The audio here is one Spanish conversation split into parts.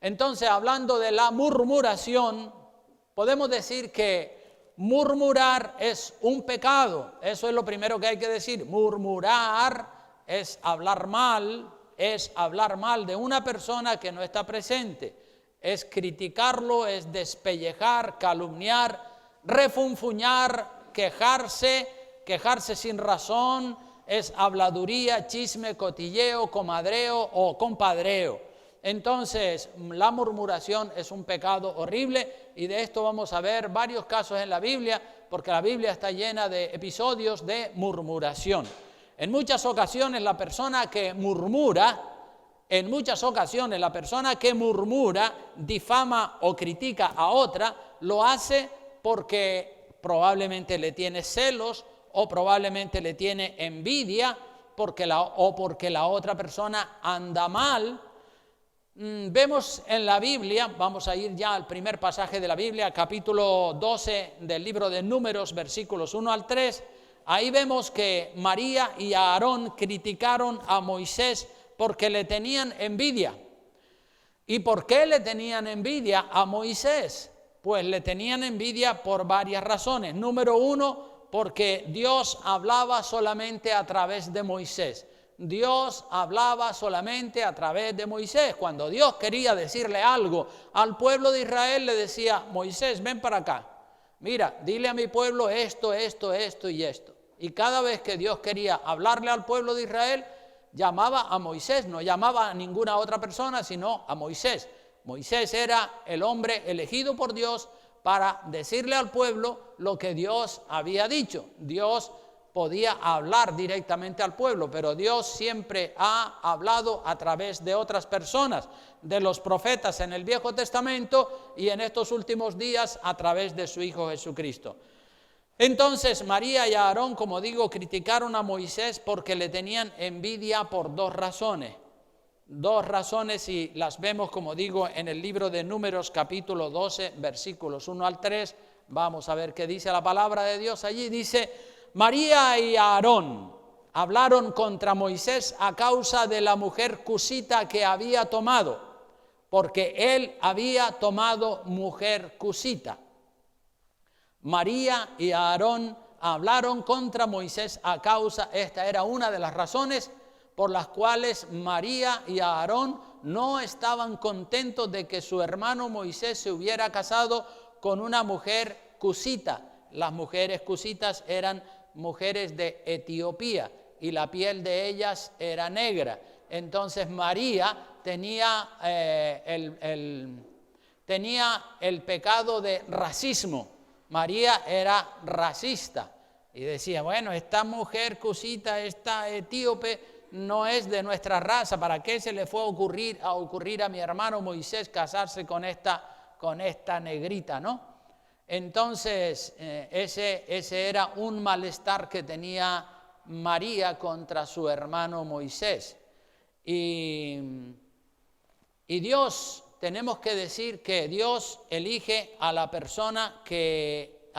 Entonces, hablando de la murmuración, podemos decir que murmurar es un pecado. Eso es lo primero que hay que decir. Murmurar es hablar mal de una persona que no está presente. Es criticarlo, es despellejar, calumniar, refunfuñar, quejarse sin razón, es habladuría, chisme, cotilleo, comadreo o compadreo. Entonces, la murmuración es un pecado horrible y de esto vamos a ver varios casos en la Biblia, porque la Biblia está llena de episodios de murmuración. En muchas ocasiones la persona que murmura, difama o critica a otra, lo hace porque probablemente le tiene celos o probablemente le tiene envidia porque la otra persona anda mal. Vemos en la Biblia, vamos a ir ya al primer pasaje de la Biblia, capítulo 12 del libro de Números, versículos 1 al 3. Ahí vemos que María y Aarón criticaron a Moisés porque le tenían envidia. ¿Y por qué le tenían envidia a Moisés? Pues le tenían envidia por varias razones. Número uno, porque Dios hablaba solamente a través de Moisés. Dios hablaba solamente a través de Moisés. Cuando Dios quería decirle algo al pueblo de Israel, le decía: Moisés, ven para acá. Mira, dile a mi pueblo esto y esto. Y cada vez que Dios quería hablarle al pueblo de Israel, llamaba a Moisés, no llamaba a ninguna otra persona, sino a Moisés. Moisés era el hombre elegido por Dios para decirle al pueblo lo que Dios había dicho. Dios podía hablar directamente al pueblo, pero Dios siempre ha hablado a través de otras personas, de los profetas en el Viejo Testamento y en estos últimos días a través de su Hijo Jesucristo. Entonces María y Aarón, como digo, criticaron a Moisés porque le tenían envidia por dos razones. Dos razones, y las vemos, como digo, en el libro de Números capítulo 12, versículos 1 al 3. Vamos a ver qué dice la palabra de Dios allí. Dice: María y Aarón hablaron contra Moisés a causa de la mujer cusita que había tomado, porque él había tomado mujer cusita. María y Aarón hablaron contra Moisés a causa, esta era una de las razones por las cuales María y Aarón no estaban contentos de que su hermano Moisés se hubiera casado con una mujer cusita. Las mujeres cusitas eran mujeres de Etiopía y la piel de ellas era negra. Entonces María tenía el pecado de racismo. María era racista y decía: bueno, esta mujer cusita, esta etíope, no es de nuestra raza. ¿Para qué se le fue a ocurrir a mi hermano Moisés casarse con esta negrita, no? Entonces, ese era un malestar que tenía María contra su hermano Moisés. Y Dios, tenemos que decir que Dios elige a la persona que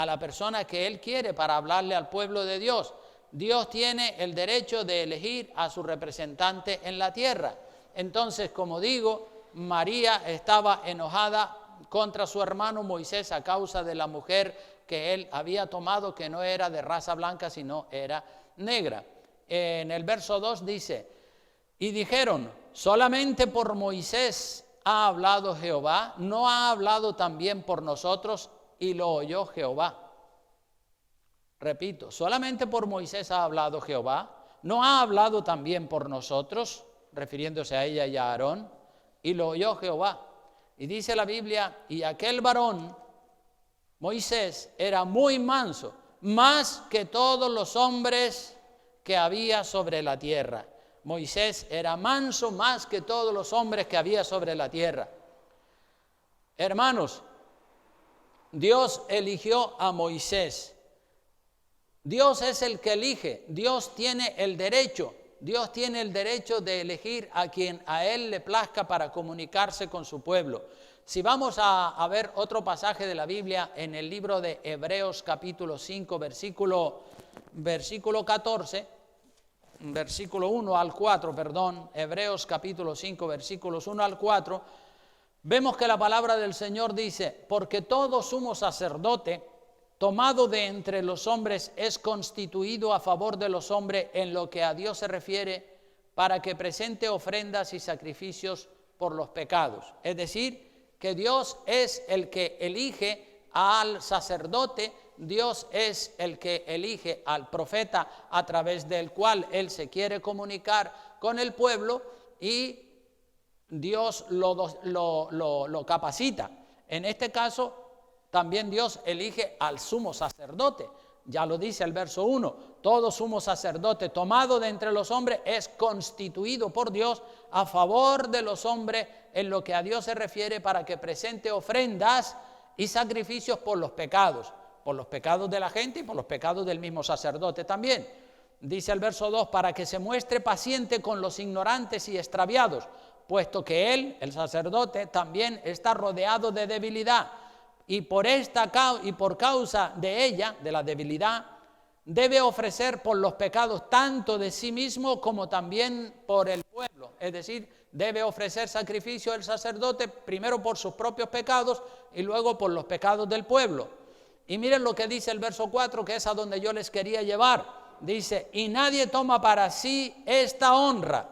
Él quiere para hablarle al pueblo de Dios. Dios tiene el derecho de elegir a su representante en la tierra. Entonces, como digo, María estaba enojada contra su hermano Moisés a causa de la mujer que él había tomado, que no era de raza blanca, sino era negra. En el verso 2 dice: y dijeron: solamente por Moisés ha hablado Jehová, ¿no ha hablado también por nosotros? Y lo oyó Jehová. Repito, solamente por Moisés ha hablado Jehová, ¿no ha hablado también por nosotros? Refiriéndose a ella y a Aarón. Y lo oyó Jehová. Y dice la Biblia: y aquel varón, Moisés, era muy manso, más que todos los hombres que había sobre la tierra. Moisés era manso más que todos los hombres que había sobre la tierra. Hermanos, Dios eligió a Moisés. Dios es el que elige. Dios tiene el derecho de elegir a quien a Él le plazca para comunicarse con su pueblo. Si vamos a ver otro pasaje de la Biblia en el libro de Hebreos capítulo 5, versículo 14, versículo 1 al 4, Hebreos capítulo 5, versículos 1 al 4, vemos que la palabra del Señor dice, porque todo sumo sacerdote tomado de entre los hombres es constituido a favor de los hombres en lo que a Dios se refiere, para que presente ofrendas y sacrificios por los pecados. Es decir, que Dios es el que elige al sacerdote, Dios es el que elige al profeta a través del cual Él se quiere comunicar con el pueblo y Dios lo capacita. En este caso, también Dios elige al sumo sacerdote. Ya lo dice el verso 1, todo sumo sacerdote tomado de entre los hombres es constituido por Dios a favor de los hombres en lo que a Dios se refiere, para que presente ofrendas y sacrificios por los pecados de la gente y por los pecados del mismo sacerdote también. Dice el verso 2, para que se muestre paciente con los ignorantes y extraviados, puesto que él, el sacerdote, también está rodeado de debilidad, y por causa de ella, de la debilidad, debe ofrecer por los pecados tanto de sí mismo como también por el pueblo. Es decir, debe ofrecer sacrificio el sacerdote primero por sus propios pecados y luego por los pecados del pueblo. Y miren lo que dice el verso 4, que es a donde yo les quería llevar. Dice, y nadie toma para sí esta honra.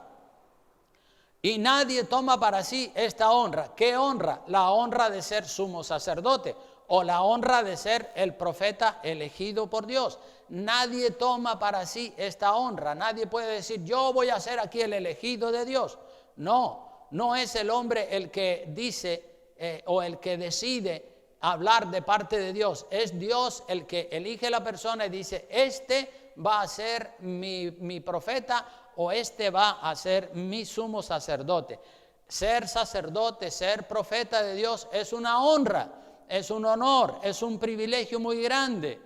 Y nadie toma para sí esta honra. ¿Qué honra? La honra de ser sumo sacerdote o la honra de ser el profeta elegido por Dios. Nadie toma para sí esta honra. Nadie puede decir, yo voy a ser aquí el elegido de Dios. No, no es el hombre el que dice o el que decide hablar de parte de Dios. Es Dios el que elige la persona y dice, este va a ser mi profeta, o este va a ser mi sumo sacerdote. Ser sacerdote, ser profeta de Dios es una honra, es un honor, es un privilegio muy grande.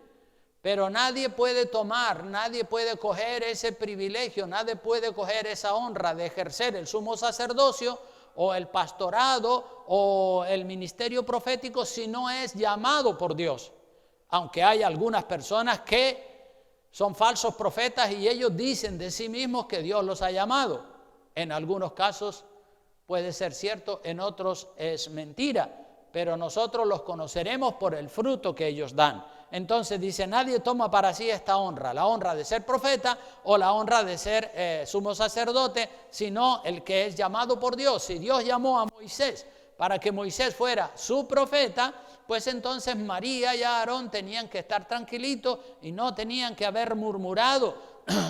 Pero nadie puede tomar, nadie puede coger ese privilegio, nadie puede coger esa honra de ejercer el sumo sacerdocio o el pastorado o el ministerio profético si no es llamado por Dios. Aunque hay algunas personas que son falsos profetas y ellos dicen de sí mismos que Dios los ha llamado. En algunos casos puede ser cierto, en otros es mentira, pero nosotros los conoceremos por el fruto que ellos dan. Entonces dice, nadie toma para sí esta honra, la honra de ser profeta o la honra de ser sumo sacerdote, sino el que es llamado por Dios. Si Dios llamó a Moisés para que Moisés fuera su profeta, pues entonces María y Aarón tenían que estar tranquilitos y no tenían que haber murmurado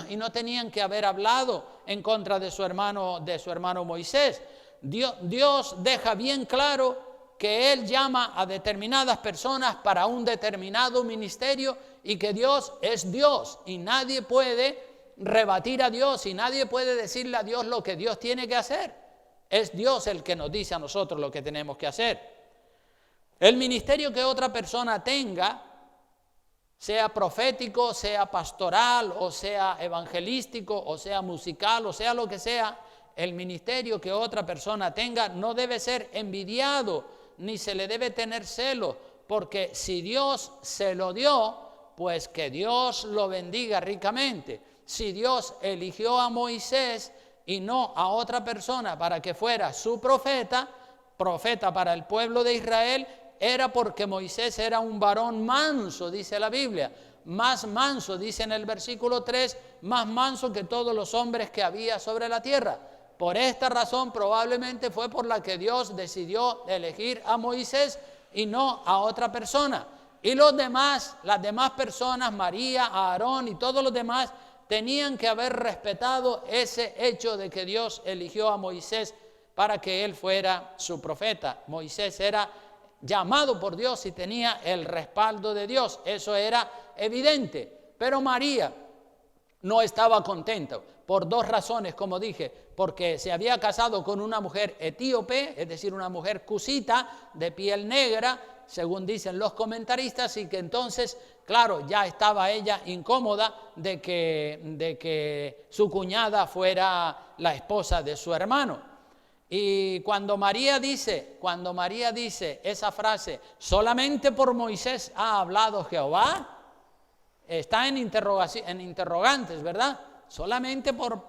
y no tenían que haber hablado en contra de su hermano Moisés. Dios deja bien claro que Él llama a determinadas personas para un determinado ministerio y que Dios es Dios y nadie puede rebatir a Dios y nadie puede decirle a Dios lo que Dios tiene que hacer. Es Dios el que nos dice a nosotros lo que tenemos que hacer. El ministerio que otra persona tenga, sea profético, sea pastoral, o sea evangelístico, o sea musical, o sea lo que sea, el ministerio que otra persona tenga no debe ser envidiado, ni se le debe tener celo, porque si Dios se lo dio, pues que Dios lo bendiga ricamente. Si Dios eligió a Moisés y no a otra persona para que fuera su profeta para el pueblo de Israel, era porque Moisés era un varón manso, dice la Biblia, más manso, dice en el versículo 3, más manso que todos los hombres que había sobre la tierra. Por esta razón probablemente fue por la que Dios decidió elegir a Moisés y no a otra persona. Y las demás personas, María, Aarón y todos los demás, tenían que haber respetado ese hecho de que Dios eligió a Moisés para que él fuera su profeta. Moisés era llamado por Dios y tenía el respaldo de Dios, eso era evidente. Pero María no estaba contenta por dos razones, como dije, porque se había casado con una mujer etíope, es decir, una mujer cusita de piel negra, según dicen los comentaristas, y que entonces, claro, ya estaba ella incómoda de que su cuñada fuera la esposa de su hermano. Y cuando María dice esa frase, solamente por Moisés ha hablado Jehová, está en interrogantes, ¿verdad? Solamente por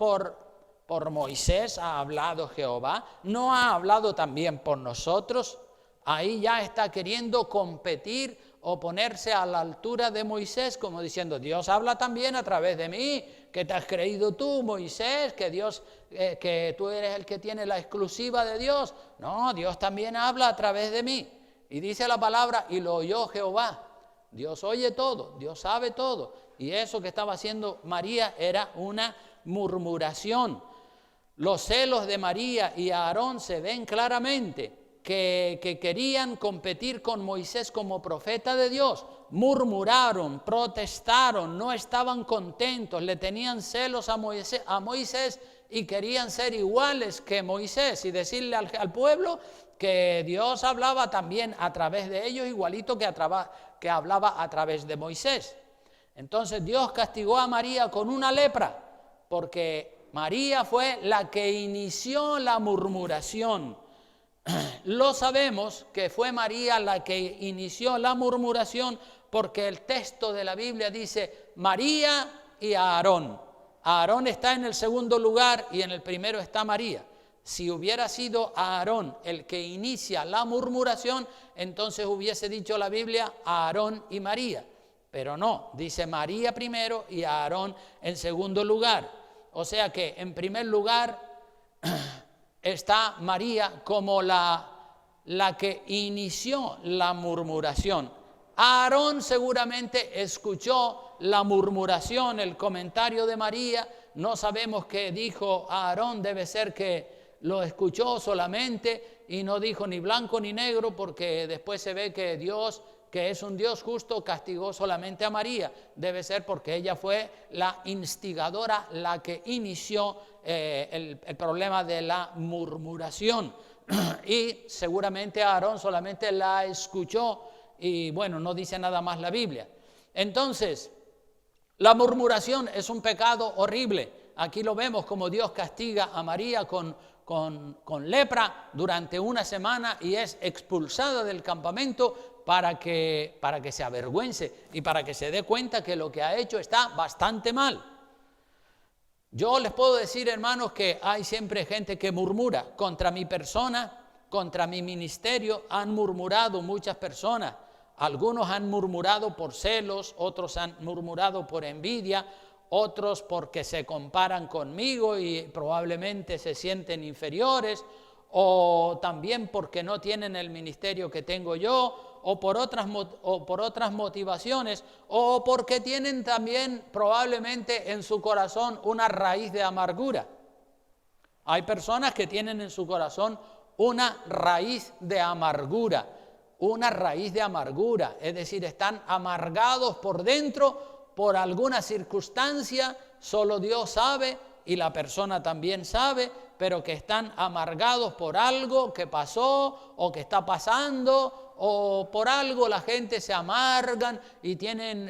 por Moisés ha hablado Jehová, ¿no ha hablado también por nosotros? Ahí ya está queriendo competir o ponerse a la altura de Moisés, como diciendo, Dios habla también a través de mí. ¿Qué te has creído tú, Moisés? Que Dios, que tú eres el que tiene la exclusiva de Dios. No, Dios también habla a través de mí. Y dice la palabra, y lo oyó Jehová. Dios oye todo, Dios sabe todo. Y eso que estaba haciendo María era una murmuración. Los celos de María y Aarón se ven claramente, que querían competir con Moisés como profeta de Dios. Murmuraron, protestaron, no estaban contentos, le tenían celos a Moisés y querían ser iguales que Moisés y decirle al pueblo que Dios hablaba también a través de ellos, igualito que hablaba a través de Moisés. Entonces Dios castigó a María con una lepra, porque María fue la que inició la murmuración. Lo sabemos que fue María la que inició la murmuración, porque el texto de la Biblia dice María y Aarón. Aarón está en el segundo lugar y en el primero está María. Si hubiera sido Aarón el que inicia la murmuración, entonces hubiese dicho la Biblia Aarón y María. Pero no, dice María primero y Aarón en segundo lugar. O sea que en primer lugar está María como la que inició la murmuración. Aarón seguramente escuchó la murmuración, el comentario de María. No sabemos qué dijo Aarón, debe ser que lo escuchó solamente y no dijo ni blanco ni negro, porque después se ve que Dios, que es un Dios justo, castigó solamente a María. Debe ser porque ella fue la instigadora, la que inició el problema de la murmuración. Y seguramente Aarón solamente la escuchó y bueno, no dice nada más la Biblia. Entonces, la murmuración es un pecado horrible. Aquí lo vemos como Dios castiga a María con lepra durante una semana y es expulsada del campamento para que se avergüence y para que se dé cuenta que lo que ha hecho está bastante mal. Yo les puedo decir, hermanos, que hay siempre gente que murmura contra mi persona, contra mi ministerio. Han murmurado muchas personas. Algunos han murmurado por celos, otros han murmurado por envidia, otros porque se comparan conmigo y probablemente se sienten inferiores, o también porque no tienen el ministerio que tengo yo, o por otras motivaciones, o porque tienen también probablemente en su corazón una raíz de amargura. Hay personas que tienen en su corazón una raíz de amargura, es decir, están amargados por dentro por alguna circunstancia, solo Dios sabe y la persona también sabe, pero que están amargados por algo que pasó o que está pasando, o por algo la gente se amargan y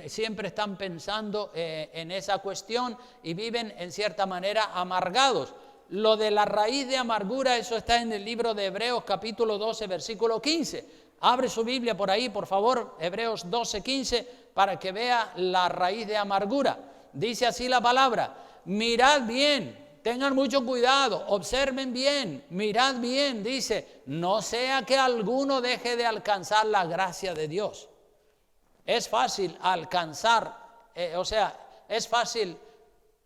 siempre están pensando en esa cuestión y viven en cierta manera amargados. Lo de la raíz de amargura, eso está en el libro de Hebreos capítulo 12, versículo 15. Abre su Biblia por ahí, por favor, Hebreos 12, 15, para que vea la raíz de amargura. Dice así la palabra: mirad bien. Tengan mucho cuidado, observen bien, mirad bien, dice, no sea que alguno deje de alcanzar la gracia de Dios. Es fácil alcanzar, es fácil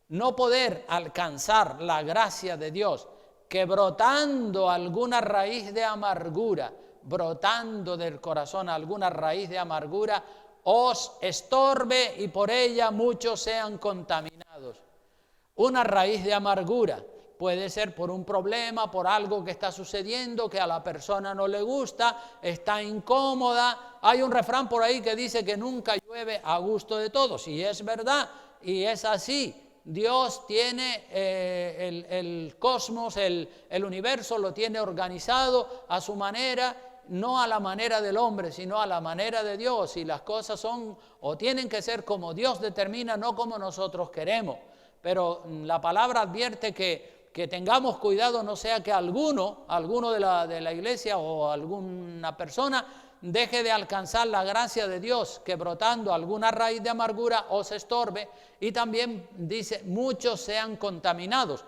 no poder alcanzar la gracia de Dios, que brotando alguna raíz de amargura, brotando del corazón alguna raíz de amargura, os estorbe y por ella muchos sean contaminados. Una raíz de amargura puede ser por un problema, por algo que está sucediendo, que a la persona no le gusta, está incómoda. Hay un refrán por ahí que dice que nunca llueve a gusto de todos, y es verdad, y es así. Dios tiene el cosmos, el universo lo tiene organizado a su manera, no a la manera del hombre, sino a la manera de Dios, y las cosas son o tienen que ser como Dios determina, no como nosotros queremos. Pero la palabra advierte que tengamos cuidado, no sea que alguno de la iglesia o alguna persona deje de alcanzar la gracia de Dios, que brotando alguna raíz de amargura os estorbe, y también dice muchos sean contaminados.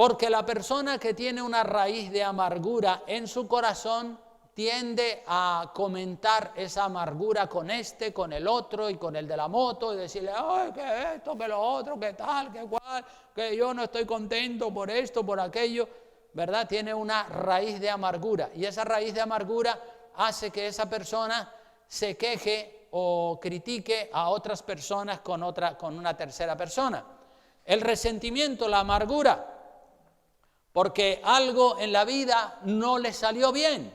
Porque la persona que tiene una raíz de amargura en su corazón tiende a comentar esa amargura con este, con el otro y con el de la moto y decirle, ay, que esto, que lo otro, que tal, que cual, que yo no estoy contento por esto, por aquello, ¿verdad? Tiene una raíz de amargura y esa raíz de amargura hace que esa persona se queje o critique a otras personas con una tercera persona. El resentimiento, la amargura, porque algo en la vida no le salió bien.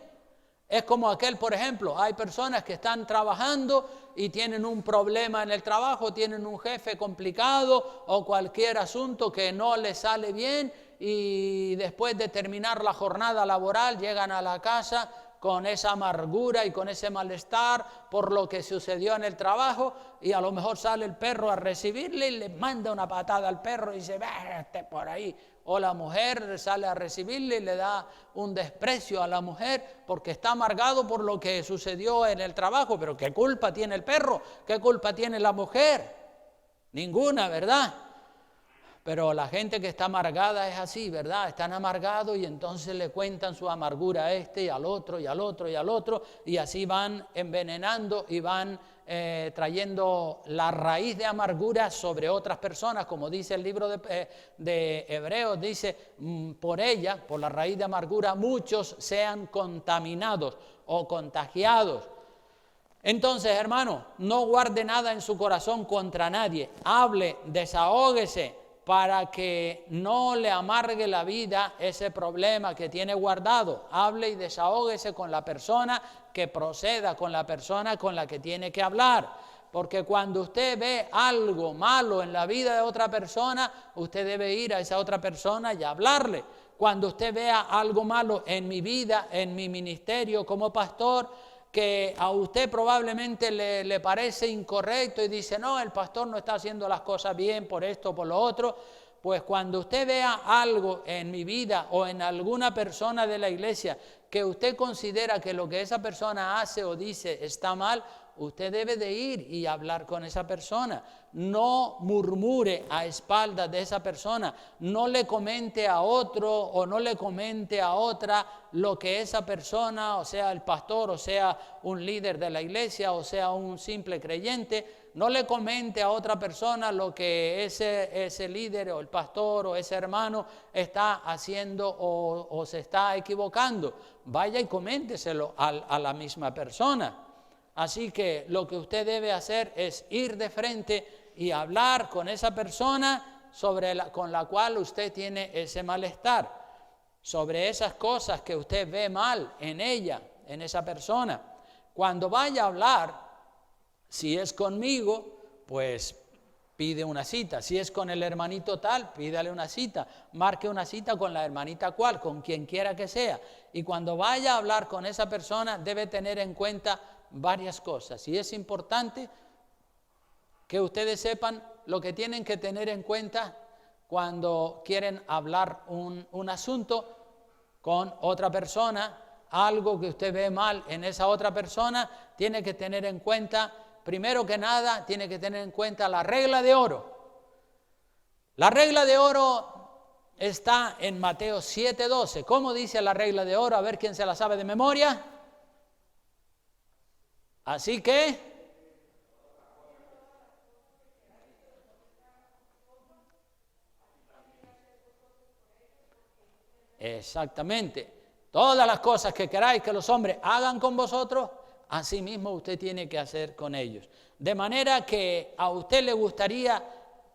Es como aquel, por ejemplo, hay personas que están trabajando y tienen un problema en el trabajo, tienen un jefe complicado o cualquier asunto que no les sale bien y después de terminar la jornada laboral llegan a la casa con esa amargura y con ese malestar por lo que sucedió en el trabajo y a lo mejor sale el perro a recibirle y le manda una patada al perro y dice, vete por ahí. O la mujer sale a recibirle y le da un desprecio a la mujer porque está amargado por lo que sucedió en el trabajo. Pero ¿qué culpa tiene el perro? ¿Qué culpa tiene la mujer? Ninguna, ¿verdad? Pero la gente que está amargada es así, ¿verdad? Están amargados y entonces le cuentan su amargura a este y al otro y al otro y al otro y así van envenenando y van trayendo la raíz de amargura sobre otras personas, como dice el libro de Hebreos, dice, por ella, por la raíz de amargura, muchos sean contaminados o contagiados. Entonces, hermano, no guarde nada en su corazón contra nadie, hable, desahóguese, para que no le amargue la vida ese problema que tiene guardado. Hable y desahóguese con la persona que proceda, con la persona con la que tiene que hablar. Porque cuando usted ve algo malo en la vida de otra persona, usted debe ir a esa otra persona y hablarle. Cuando usted vea algo malo en mi vida, en mi ministerio como pastor, que a usted probablemente le parece incorrecto y dice, no, el pastor no está haciendo las cosas bien por esto o por lo otro, pues cuando usted vea algo en mi vida o en alguna persona de la iglesia que usted considera que lo que esa persona hace o dice está mal, usted debe de ir y hablar con esa persona. No murmure a espaldas de esa persona, no le comente a otro o no le comente a otra lo que esa persona, o sea el pastor, o sea un líder de la iglesia, o sea un simple creyente, no le comente a otra persona lo que ese líder o el pastor o ese hermano está haciendo o se está equivocando. Vaya y coménteselo a la misma persona. Así que lo que usted debe hacer es ir de frente y hablar con esa persona con la cual usted tiene ese malestar, sobre esas cosas que usted ve mal en ella, en esa persona. Cuando vaya a hablar, si es conmigo, pues pide una cita. Si es con el hermanito tal, pídale una cita. Marque una cita con la hermanita cual, con quien quiera que sea. Y cuando vaya a hablar con esa persona, debe tener en cuenta varias cosas. Y es importante que ustedes sepan lo que tienen que tener en cuenta cuando quieren hablar un asunto con otra persona, algo que usted ve mal en esa otra persona, tiene que tener en cuenta, primero que nada, tiene que tener en cuenta la regla de oro. La regla de oro está en Mateo 7:12. ¿Cómo dice la regla de oro? A ver quién se la sabe de memoria. Así que, exactamente, todas las cosas que queráis que los hombres hagan con vosotros, así mismo usted tiene que hacer con ellos. De manera que a usted le gustaría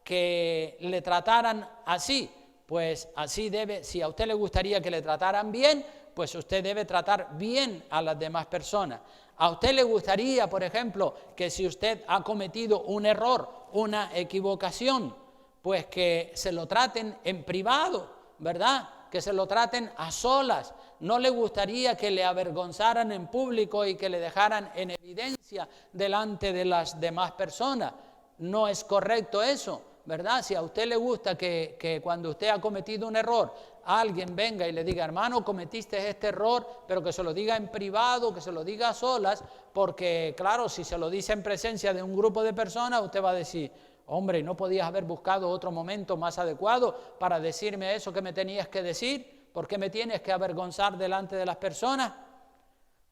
que le trataran así, pues así debe. Si a usted le gustaría que le trataran bien, pues usted debe tratar bien a las demás personas. A usted le gustaría, por ejemplo, que si usted ha cometido un error, una equivocación, pues que se lo traten en privado, ¿verdad? Que se lo traten a solas. No le gustaría que le avergonzaran en público y que le dejaran en evidencia delante de las demás personas. No es correcto eso, ¿verdad? Si a usted le gusta que cuando usted ha cometido un error, alguien venga y le diga, hermano, cometiste este error, pero que se lo diga en privado, que se lo diga a solas, porque claro, si se lo dice en presencia de un grupo de personas, usted va a decir, hombre, ¿no podías haber buscado otro momento más adecuado para decirme eso que me tenías que decir? ¿Por qué me tienes que avergonzar delante de las personas?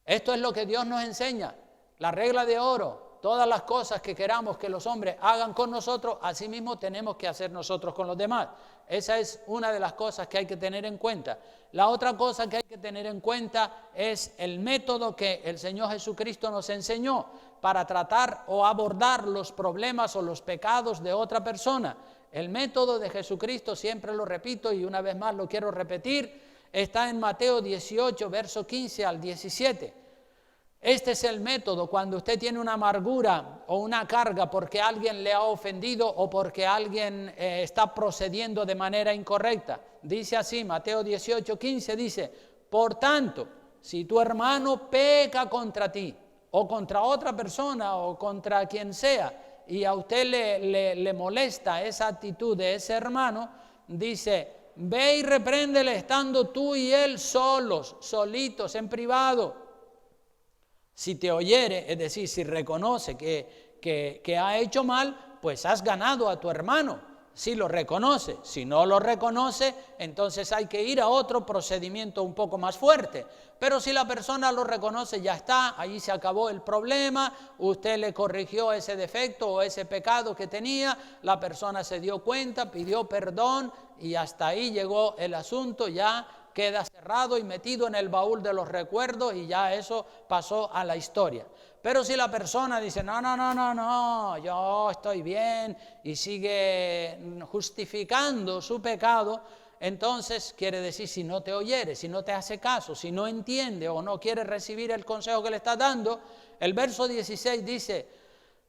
Esto es lo que Dios nos enseña, la regla de oro. Todas las cosas que queramos que los hombres hagan con nosotros, así mismo tenemos que hacer nosotros con los demás. Esa es una de las cosas que hay que tener en cuenta. La otra cosa que hay que tener en cuenta es el método que el Señor Jesucristo nos enseñó para tratar o abordar los problemas o los pecados de otra persona. El método de Jesucristo, siempre lo repito y una vez más lo quiero repetir, está en Mateo 18, verso 15 al 17. Este es el método cuando usted tiene una amargura o una carga porque alguien le ha ofendido o porque alguien está procediendo de manera incorrecta. Dice así, Mateo 18, 15 dice, por tanto, si tu hermano peca contra ti o contra otra persona o contra quien sea y a usted le molesta esa actitud de ese hermano, dice, ve y repréndele estando tú y él solos, solitos, en privado. Si te oyere, es decir, si reconoce que ha hecho mal, pues has ganado a tu hermano, si lo reconoce. Si no lo reconoce, entonces hay que ir a otro procedimiento un poco más fuerte. Pero si la persona lo reconoce, ya está, ahí se acabó el problema, usted le corrigió ese defecto o ese pecado que tenía, la persona se dio cuenta, pidió perdón y hasta ahí llegó el asunto, ya queda cerrado y metido en el baúl de los recuerdos y ya eso pasó a la historia. Pero si la persona dice, no, yo estoy bien y sigue justificando su pecado, entonces quiere decir, si no te oyere, si no te hace caso, si no entiende o no quiere recibir el consejo que le estás dando, el verso 16 dice,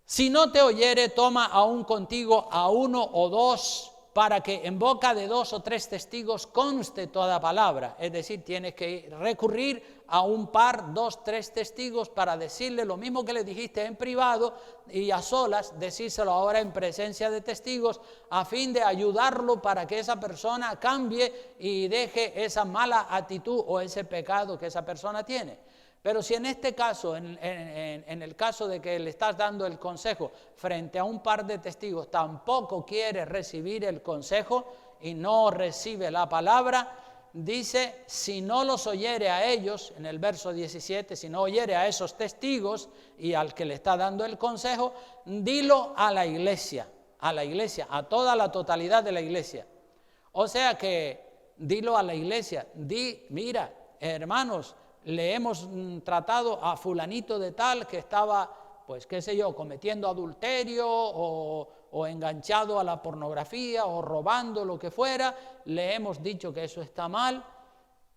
si no te oyere, toma aún contigo a uno o dos, para que en boca de 2 o 3 testigos conste toda palabra. Es decir, tienes que recurrir a un par, 2, 3 testigos para decirle lo mismo que le dijiste en privado y a solas, decírselo ahora en presencia de testigos, a fin de ayudarlo para que esa persona cambie y deje esa mala actitud o ese pecado que esa persona tiene. Pero si en este caso, en el caso de que le estás dando el consejo frente a un par de testigos, tampoco quiere recibir el consejo y no recibe la palabra, dice, si no los oyere a ellos, en el verso 17, si no oyere a esos testigos y al que le está dando el consejo, dilo a la iglesia, a toda la totalidad de la iglesia. O sea que, dilo a la iglesia, mira, hermanos, le hemos tratado a fulanito de tal que estaba, pues qué sé yo, cometiendo adulterio o enganchado a la pornografía o robando lo que fuera, le hemos dicho que eso está mal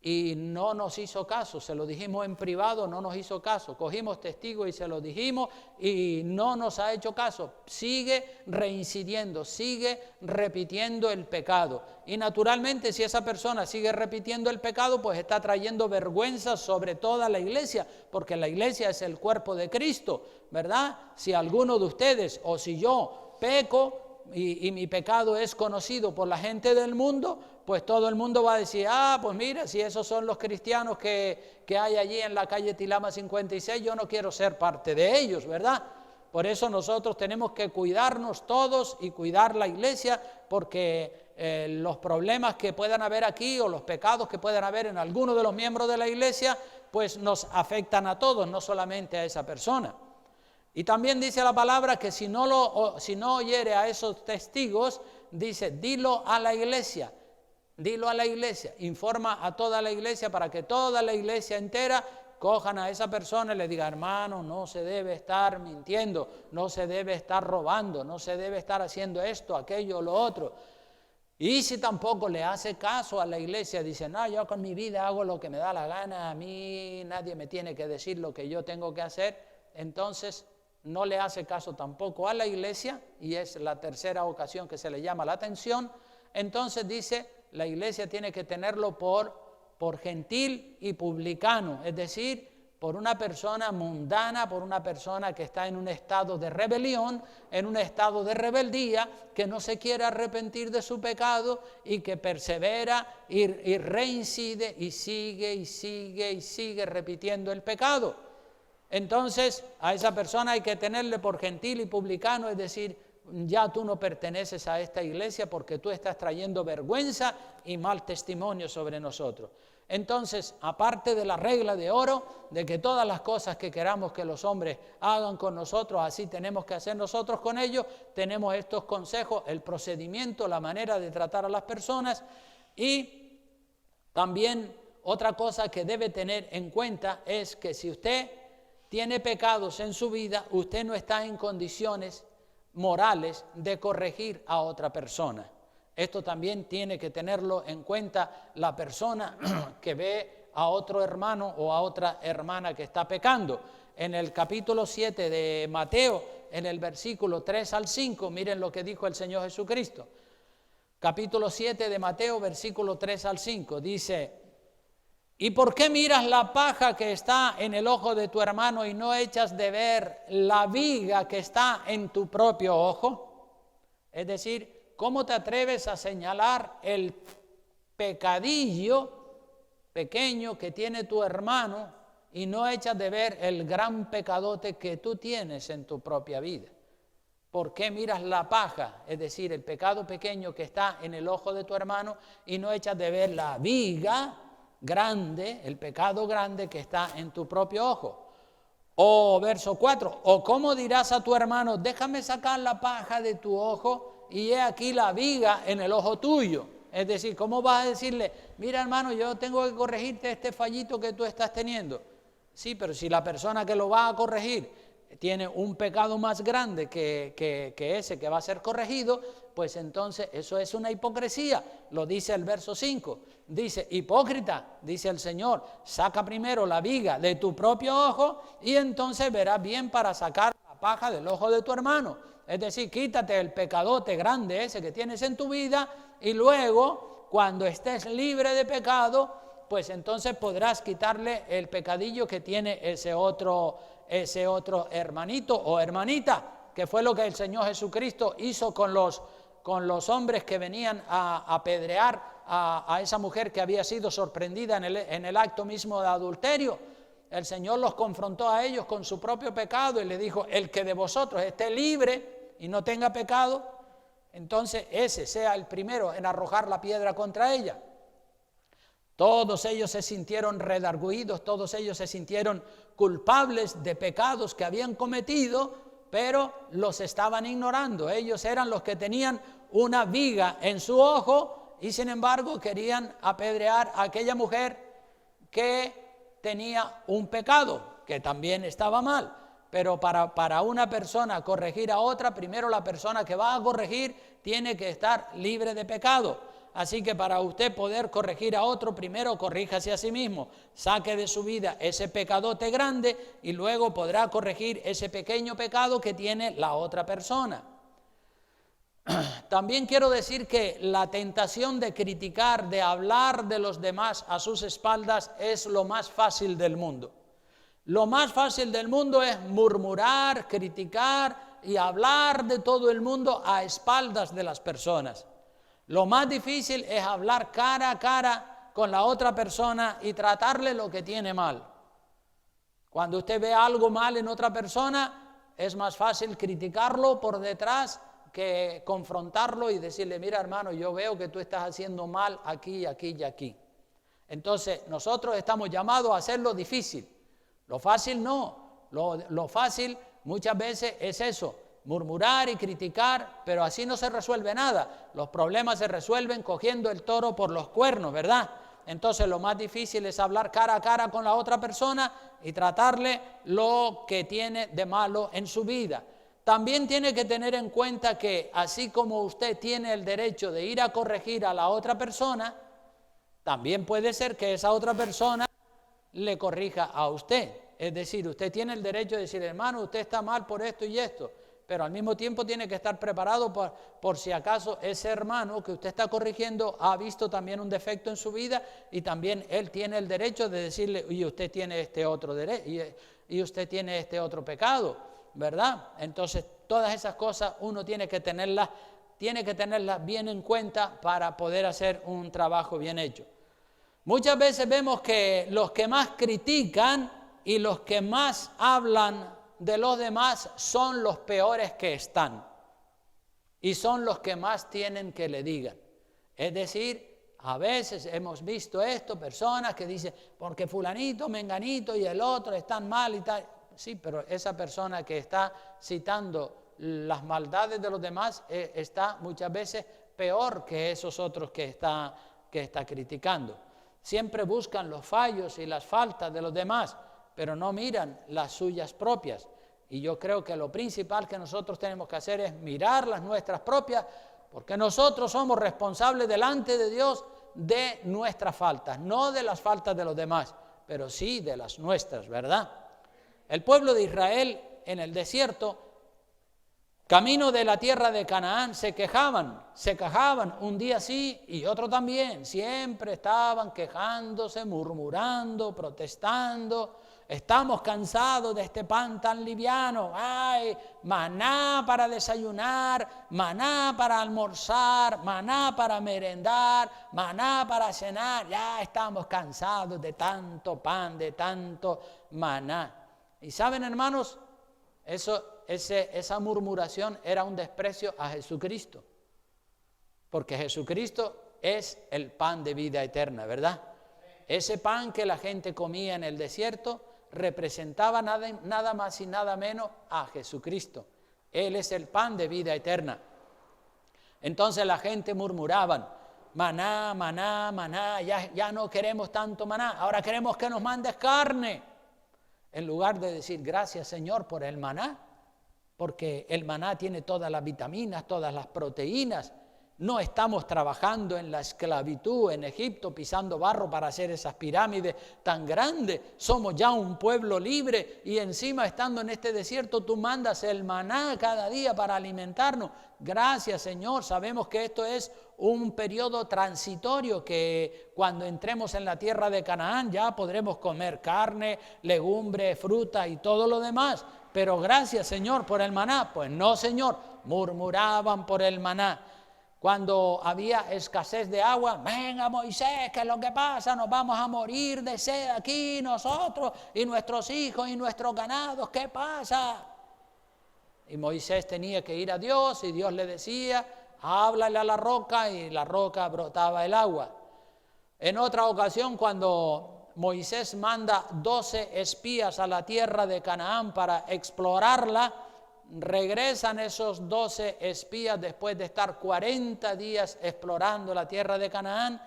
y no nos hizo caso, se lo dijimos en privado, no nos hizo caso, cogimos testigos y se lo dijimos y no nos ha hecho caso, sigue reincidiendo, sigue repitiendo el pecado y naturalmente si esa persona sigue repitiendo el pecado pues está trayendo vergüenza sobre toda la iglesia, porque la iglesia es el cuerpo de Cristo, ¿verdad? Si alguno de ustedes o si yo peco y mi pecado es conocido por la gente del mundo, pues todo el mundo va a decir, pues mira, si esos son los cristianos que hay allí en la calle Tilama 56, yo no quiero ser parte de ellos, ¿verdad? Por eso nosotros tenemos que cuidarnos todos y cuidar la iglesia, porque los problemas que puedan haber aquí o los pecados que puedan haber en alguno de los miembros de la iglesia, pues nos afectan a todos, no solamente a esa persona. Y también dice la palabra que si no oyere a esos testigos, dice, dilo a la iglesia, informa a toda la iglesia para que toda la iglesia entera cojan a esa persona y le digan, hermano, no se debe estar mintiendo, no se debe estar robando, no se debe estar haciendo esto, aquello, lo otro. Y si tampoco le hace caso a la iglesia, dice, no, yo con mi vida hago lo que me da la gana, a mí nadie me tiene que decir lo que yo tengo que hacer, entonces no le hace caso tampoco a la iglesia, y es la tercera ocasión que se le llama la atención, entonces dice, la iglesia tiene que tenerlo por gentil y publicano, es decir, por una persona mundana, por una persona que está en un estado de rebelión, en un estado de rebeldía, que no se quiere arrepentir de su pecado y que persevera y reincide y sigue repitiendo el pecado. Entonces, a esa persona hay que tenerle por gentil y publicano, es decir, ya tú no perteneces a esta iglesia porque tú estás trayendo vergüenza y mal testimonio sobre nosotros. Entonces, aparte de la regla de oro, de que todas las cosas que queramos que los hombres hagan con nosotros, así tenemos que hacer nosotros con ellos, tenemos estos consejos, el procedimiento, la manera de tratar a las personas. Y también otra cosa que debe tener en cuenta es que si usted tiene pecados en su vida, usted no está en condiciones morales de corregir a otra persona. Esto también tiene que tenerlo en cuenta la persona que ve a otro hermano o a otra hermana que está pecando. En el capítulo 7 de Mateo, en el versículo 3 al 5, miren lo que dijo el Señor Jesucristo. Capítulo 7 de Mateo, versículo 3 al 5, dice: ¿y por qué miras la paja que está en el ojo de tu hermano y no echas de ver la viga que está en tu propio ojo? Es decir, ¿cómo te atreves a señalar el pecadillo pequeño que tiene tu hermano y no echas de ver el gran pecadote que tú tienes en tu propia vida? ¿Por qué miras la paja, es decir, el pecado pequeño que está en el ojo de tu hermano y no echas de ver la viga grande, el pecado grande que está en tu propio ojo? O verso 4, ¿o cómo dirás a tu hermano, déjame sacar la paja de tu ojo y he aquí la viga en el ojo tuyo? Es decir, ¿cómo vas a decirle, mira hermano, yo tengo que corregirte este fallito que tú estás teniendo? Sí, pero si la persona que lo va a corregir tiene un pecado más grande que ese que va a ser corregido, pues entonces eso es una hipocresía. Lo dice el verso 5. Dice, hipócrita, dice el Señor, saca primero la viga de tu propio ojo y entonces verás bien para sacar la paja del ojo de tu hermano. Es decir, quítate el pecadote grande ese que tienes en tu vida y luego, cuando estés libre de pecado, pues entonces podrás quitarle el pecadillo que tiene ese otro hermanito o hermanita, que fue lo que el Señor Jesucristo hizo con los hombres que venían a apedrear a esa mujer que había sido sorprendida en el acto mismo de adulterio. El Señor los confrontó a ellos con su propio pecado y le dijo, el que de vosotros esté libre y no tenga pecado, entonces ese sea el primero en arrojar la piedra contra ella. Todos ellos se sintieron redarguidos, todos ellos se sintieron culpables de pecados que habían cometido, pero los estaban ignorando. Ellos eran los que tenían una viga en su ojo y sin embargo querían apedrear a aquella mujer que tenía un pecado, que también estaba mal. Pero para una persona corregir a otra, primero la persona que va a corregir tiene que estar libre de pecado. Así que para usted poder corregir a otro, primero corríjase a sí mismo, saque de su vida ese pecadote grande y luego podrá corregir ese pequeño pecado que tiene la otra persona. También quiero decir que la tentación de criticar, de hablar de los demás a sus espaldas es lo más fácil del mundo. Lo más fácil del mundo es murmurar, criticar y hablar de todo el mundo a espaldas de las personas. Lo más difícil es hablar cara a cara con la otra persona y tratarle lo que tiene mal. Cuando usted ve algo mal en otra persona, es más fácil criticarlo por detrás que confrontarlo y decirle, mira hermano, yo veo que tú estás haciendo mal aquí, aquí y aquí. Entonces, nosotros estamos llamados a hacer lo difícil. Lo fácil no. Lo fácil muchas veces es eso. Murmurar y criticar, pero así no se resuelve nada. Los problemas se resuelven cogiendo el toro por los cuernos, ¿verdad? Entonces lo más difícil es hablar cara a cara con la otra persona y tratarle lo que tiene de malo en su vida. También tiene que tener en cuenta que así como usted tiene el derecho de ir a corregir a la otra persona, también puede ser que esa otra persona le corrija a usted. Es decir, usted tiene el derecho de decir, hermano, usted está mal por esto y esto. Pero al mismo tiempo tiene que estar preparado por si acaso ese hermano que usted está corrigiendo ha visto también un defecto en su vida y también él tiene el derecho de decirle, y usted tiene este otro derecho, y usted tiene este otro pecado, ¿verdad? Entonces todas esas cosas uno tiene que tenerlas bien en cuenta para poder hacer un trabajo bien hecho. Muchas veces vemos que los que más critican y los que más hablan de los demás son los peores que están. y son los que más tienen que le digan. Es decir, a veces hemos visto esto, personas que dicen, porque fulanito, menganito y el otro están mal y tal. Sí, pero esa persona que está citando las maldades de los demás está muchas veces peor que esos otros que está criticando. Siempre buscan los fallos y las faltas de los demás, pero no miran las suyas propias. Y yo creo que lo principal que nosotros tenemos que hacer es mirar las nuestras propias, porque nosotros somos responsables delante de Dios de nuestras faltas, no de las faltas de los demás, pero sí de las nuestras, ¿verdad? El pueblo de Israel en el desierto, camino de la tierra de Canaán, se quejaban un día sí y otro también, siempre estaban quejándose, murmurando, protestando. Estamos cansados de este pan tan liviano. Ay, maná para desayunar, maná para almorzar, maná para merendar, maná para cenar. Ya estamos cansados de tanto pan, de tanto maná. Y saben, hermanos, esa murmuración era un desprecio a Jesucristo, porque Jesucristo es el pan de vida eterna, ¿verdad? Ese pan que la gente comía en el desierto representaba nada más y nada menos a Jesucristo. Él es el pan de vida eterna. Entonces la gente murmuraban, maná, maná, maná, ya no queremos tanto maná, ahora queremos que nos mandes carne. En lugar de decir, gracias Señor por el maná, porque el maná tiene todas las vitaminas, todas las proteínas. No estamos trabajando en la esclavitud en Egipto, pisando barro para hacer esas pirámides tan grandes. Somos ya un pueblo libre y encima estando en este desierto tú mandas el maná cada día para alimentarnos. Gracias Señor, sabemos que esto es un periodo transitorio, que cuando entremos en la tierra de Canaán ya podremos comer carne, legumbre, fruta y todo lo demás. Pero gracias Señor por el maná. Pues no Señor, murmuraban por el maná. Cuando había escasez de agua, venga Moisés, ¿qué es lo que pasa? Nos vamos a morir de sed aquí nosotros y nuestros hijos y nuestros ganados, ¿qué pasa? Y Moisés tenía que ir a Dios y Dios le decía, háblale a la roca, y la roca brotaba el agua. En otra ocasión, cuando Moisés manda 12 espías a la tierra de Canaán para explorarla, regresan esos 12 espías después de estar 40 días explorando la tierra de Canaán.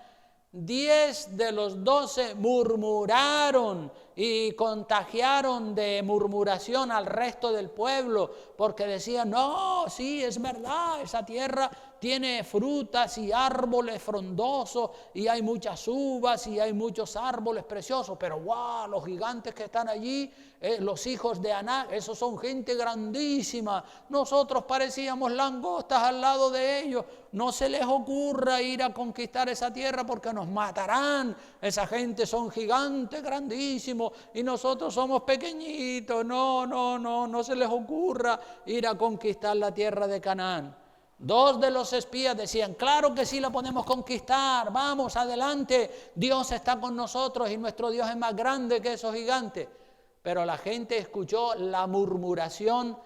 10 de los 12 murmuraron y contagiaron de murmuración al resto del pueblo, porque decían, no, sí, es verdad, esa tierra tiene frutas y árboles frondosos y hay muchas uvas y hay muchos árboles preciosos, pero wow, los gigantes que están allí, los hijos de Anak, esos son gente grandísima, nosotros parecíamos langostas al lado de ellos. No se les ocurra ir a conquistar esa tierra porque nos matarán, esa gente son gigantes grandísimos y nosotros somos pequeñitos, no se les ocurra ir a conquistar la tierra de Canaán. 2 de los espías decían, claro que sí la podemos conquistar, vamos adelante, Dios está con nosotros y nuestro Dios es más grande que esos gigantes. Pero la gente escuchó la murmuración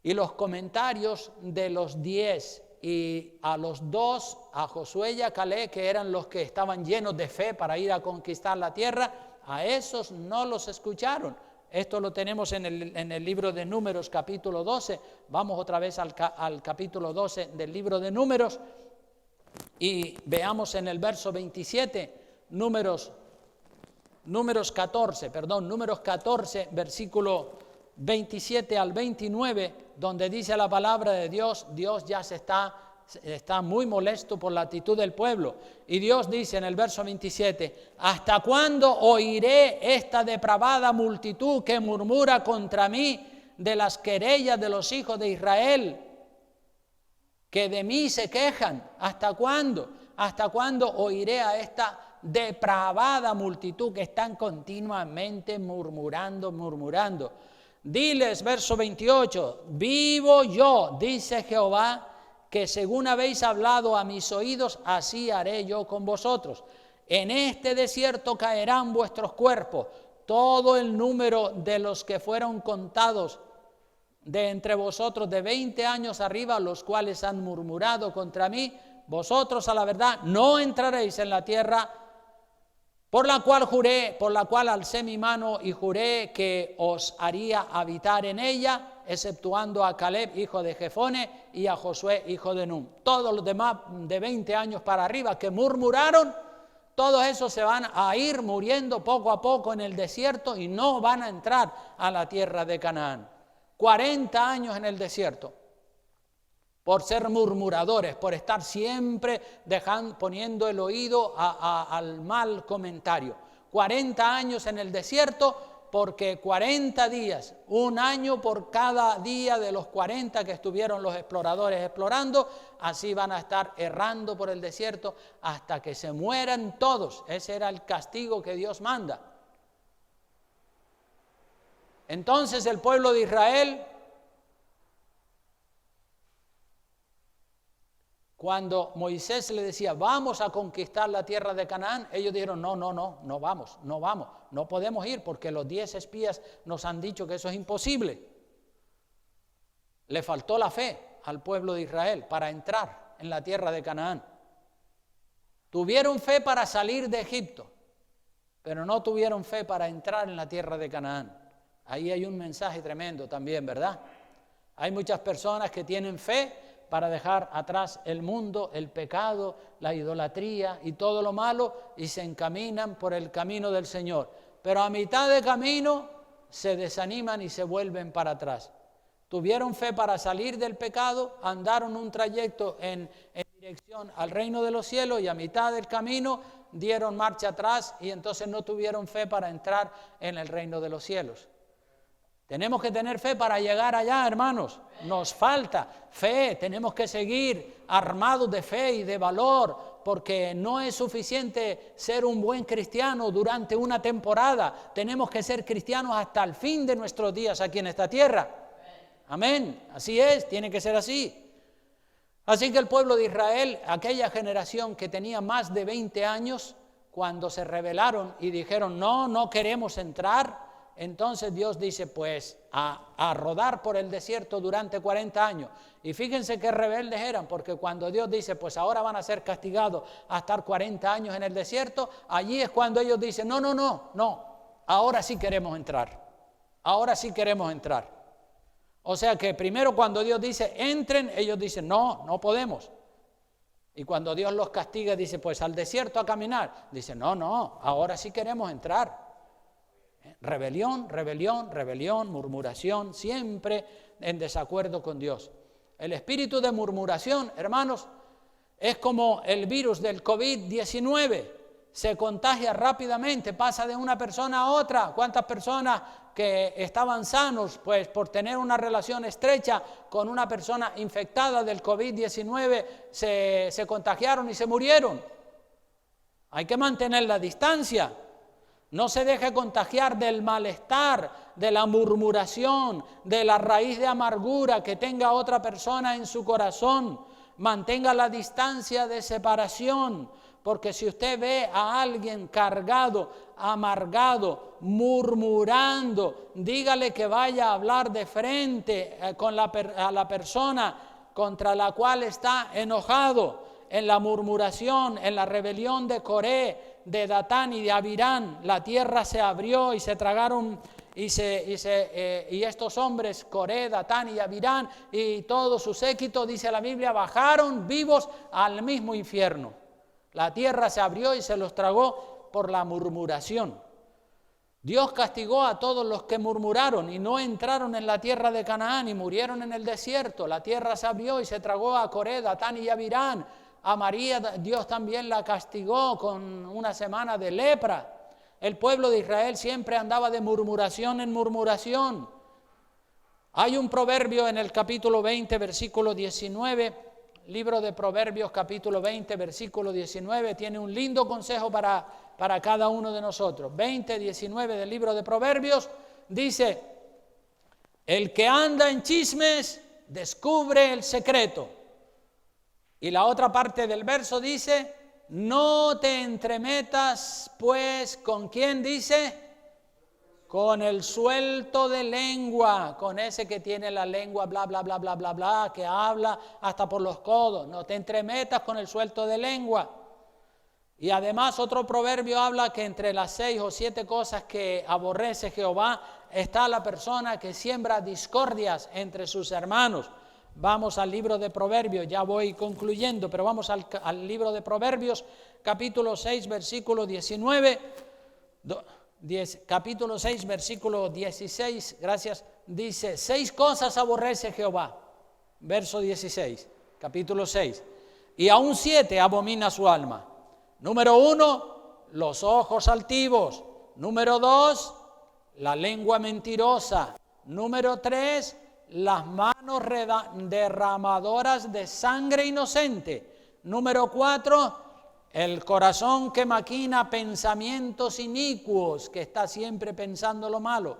y los comentarios de los 10, y a los 2, a Josué y a Caleb, que eran los que estaban llenos de fe para ir a conquistar la tierra, a esos no los escucharon. Esto lo tenemos en el libro de Números, capítulo 12. Vamos otra vez al capítulo 12 del libro de Números y veamos en el verso 27, Números 14, versículo 27 al 29, donde dice la palabra de Dios, Dios ya está muy molesto por la actitud del pueblo. Y Dios dice en el verso 27, ¿hasta cuándo oiré esta depravada multitud que murmura contra mí de las querellas de los hijos de Israel, que de mí se quejan? ¿Hasta cuándo? ¿Hasta cuándo oiré a esta depravada multitud que están continuamente murmurando? Diles, verso 28, vivo yo, dice Jehová, que según habéis hablado a mis oídos, así haré yo con vosotros. En este desierto caerán vuestros cuerpos, todo el número de los que fueron contados de entre vosotros de 20 años arriba, los cuales han murmurado contra mí, vosotros a la verdad no entraréis en la tierra por la cual alcé mi mano y juré que os haría habitar en ella, exceptuando a Caleb, hijo de Jefone, y a Josué, hijo de Nun. Todos los demás de 20 años para arriba que murmuraron, todos esos se van a ir muriendo poco a poco en el desierto y no van a entrar a la tierra de Canaán. 40 años en el desierto, por ser murmuradores, por estar siempre poniendo el oído al mal comentario. 40 años en el desierto, porque 40 días, un año por cada día de los 40 que estuvieron los exploradores explorando, así van a estar errando por el desierto hasta que se mueran todos. Ese era el castigo que Dios manda. Entonces el pueblo de Israel, cuando Moisés le decía, vamos a conquistar la tierra de Canaán, ellos dijeron, no vamos, no podemos ir porque los 10 espías nos han dicho que eso es imposible. Le faltó la fe al pueblo de Israel para entrar en la tierra de Canaán. Tuvieron fe para salir de Egipto, pero no tuvieron fe para entrar en la tierra de Canaán. Ahí hay un mensaje tremendo también, ¿verdad? Hay muchas personas que tienen fe para dejar atrás el mundo, el pecado, la idolatría y todo lo malo y se encaminan por el camino del Señor. Pero a mitad de camino se desaniman y se vuelven para atrás. Tuvieron fe para salir del pecado, andaron un trayecto en dirección al reino de los cielos y a mitad del camino dieron marcha atrás y entonces no tuvieron fe para entrar en el reino de los cielos. Tenemos que tener fe para llegar allá, hermanos. Nos falta fe, tenemos que seguir armados de fe y de valor, porque no es suficiente ser un buen cristiano durante una temporada. Tenemos que ser cristianos hasta el fin de nuestros días aquí en esta tierra. Amén. Así es, tiene que ser así. Así que el pueblo de Israel, aquella generación que tenía más de 20 años, cuando se rebelaron y dijeron, no queremos entrar, entonces Dios dice, pues a rodar por el desierto durante 40 años. Y fíjense qué rebeldes eran, porque cuando Dios dice, pues ahora van a ser castigados a estar 40 años en el desierto, allí es cuando ellos dicen, no, ahora sí queremos entrar. Ahora sí queremos entrar. O sea que primero cuando Dios dice, entren, ellos dicen, no podemos. Y cuando Dios los castiga, dice, pues al desierto a caminar. Dice, no, ahora sí queremos entrar. Rebelión, murmuración, siempre en desacuerdo con Dios. El espíritu de murmuración, hermanos, es como el virus del COVID-19. Se contagia rápidamente, pasa de una persona a otra. ¿Cuántas personas que estaban sanos, pues por tener una relación estrecha con una persona infectada del COVID-19, se contagiaron y se murieron? Hay que mantener la distancia. No se deje contagiar del malestar, de la murmuración, de la raíz de amargura que tenga otra persona en su corazón. Mantenga la distancia de separación, porque si usted ve a alguien cargado, amargado, murmurando, dígale que vaya a hablar de frente a la persona contra la cual está enojado. En la murmuración, en la rebelión de Coré, de Datán y de Abirán, la tierra se abrió y se tragaron y estos hombres, Coré, Datán y Abirán y todo su séquito, dice la Biblia, bajaron vivos al mismo infierno. La tierra se abrió y se los tragó por la murmuración. Dios castigó a todos los que murmuraron y no entraron en la tierra de Canaán y murieron en el desierto. La tierra se abrió y se tragó a Coré, Datán y Abirán. A María Dios también la castigó con una semana de lepra. El pueblo de Israel siempre andaba de murmuración en murmuración. Hay un proverbio en el capítulo 20, versículo 19, libro de Proverbios, capítulo 20, versículo 19, tiene un lindo consejo para cada uno de nosotros. 20, 19 del libro de Proverbios dice, el que anda en chismes descubre el secreto. Y la otra parte del verso dice, no te entremetas, pues, ¿con quién dice? con el suelto de lengua, con ese que tiene la lengua bla, bla, bla, bla, bla, bla, que habla hasta por los codos. No te entremetas con el suelto de lengua. Y además otro proverbio habla que entre las 6 o 7 cosas que aborrece Jehová está la persona que siembra discordias entre sus hermanos. Vamos al libro de Proverbios, ya voy concluyendo, pero vamos al libro de Proverbios, capítulo 6, versículo 19, capítulo 6, versículo 16, gracias, dice, 6 cosas aborrece Jehová, verso 16, capítulo 6, y aún 7 abomina su alma. Número 1, los ojos altivos. Número 2, la lengua mentirosa. Número 3, las manos derramadoras de sangre inocente. Número 4, el corazón que maquina pensamientos inicuos, que está siempre pensando lo malo.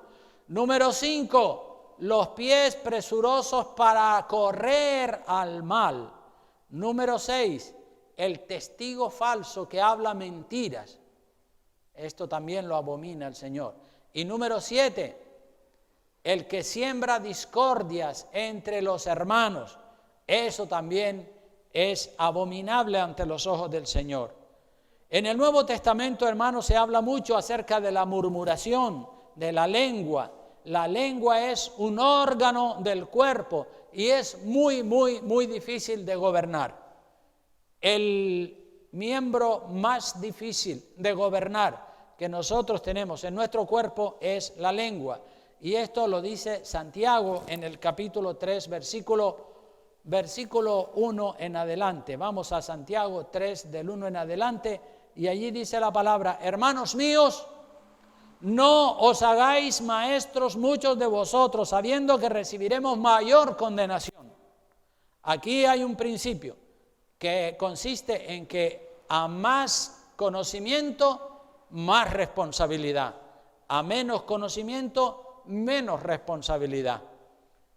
Número 5, los pies presurosos para correr al mal. Número 6, el testigo falso que habla mentiras. Esto también lo abomina el Señor. Y número 7, el que siembra discordias entre los hermanos. Eso también es abominable ante los ojos del Señor. En el Nuevo Testamento, hermanos, se habla mucho acerca de la murmuración, de la lengua. La lengua es un órgano del cuerpo y es muy, muy, muy difícil de gobernar. El miembro más difícil de gobernar que nosotros tenemos en nuestro cuerpo es la lengua. Y esto lo dice Santiago en el capítulo 3, versículo 1 en adelante. Vamos a Santiago 3, del 1 en adelante, y allí dice la palabra: hermanos míos, no os hagáis maestros muchos de vosotros, sabiendo que recibiremos mayor condenación. Aquí hay un principio que consiste en que a más conocimiento, más responsabilidad. A menos conocimiento, menos responsabilidad.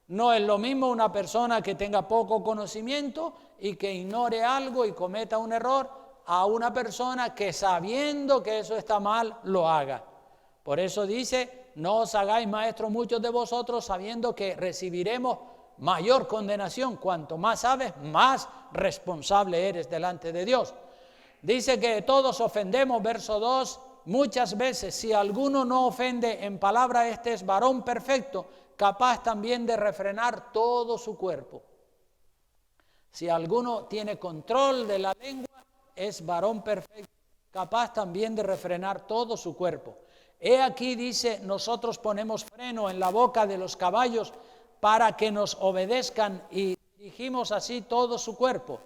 No es lo mismo una persona que tenga poco conocimiento y que ignore algo y cometa un error, a una persona que sabiendo que eso está mal, lo haga. Por eso dice, no os hagáis maestros muchos de vosotros, sabiendo que recibiremos mayor condenación. Cuanto más sabes, más responsable eres delante de Dios. Dice que todos ofendemos, verso 2, muchas veces. Si alguno no ofende en palabra, este es varón perfecto, capaz también de refrenar todo su cuerpo. Si alguno tiene control de la lengua, es varón perfecto, capaz también de refrenar todo su cuerpo. He aquí, dice, nosotros ponemos freno en la boca de los caballos para que nos obedezcan y dirigimos así todo su cuerpo.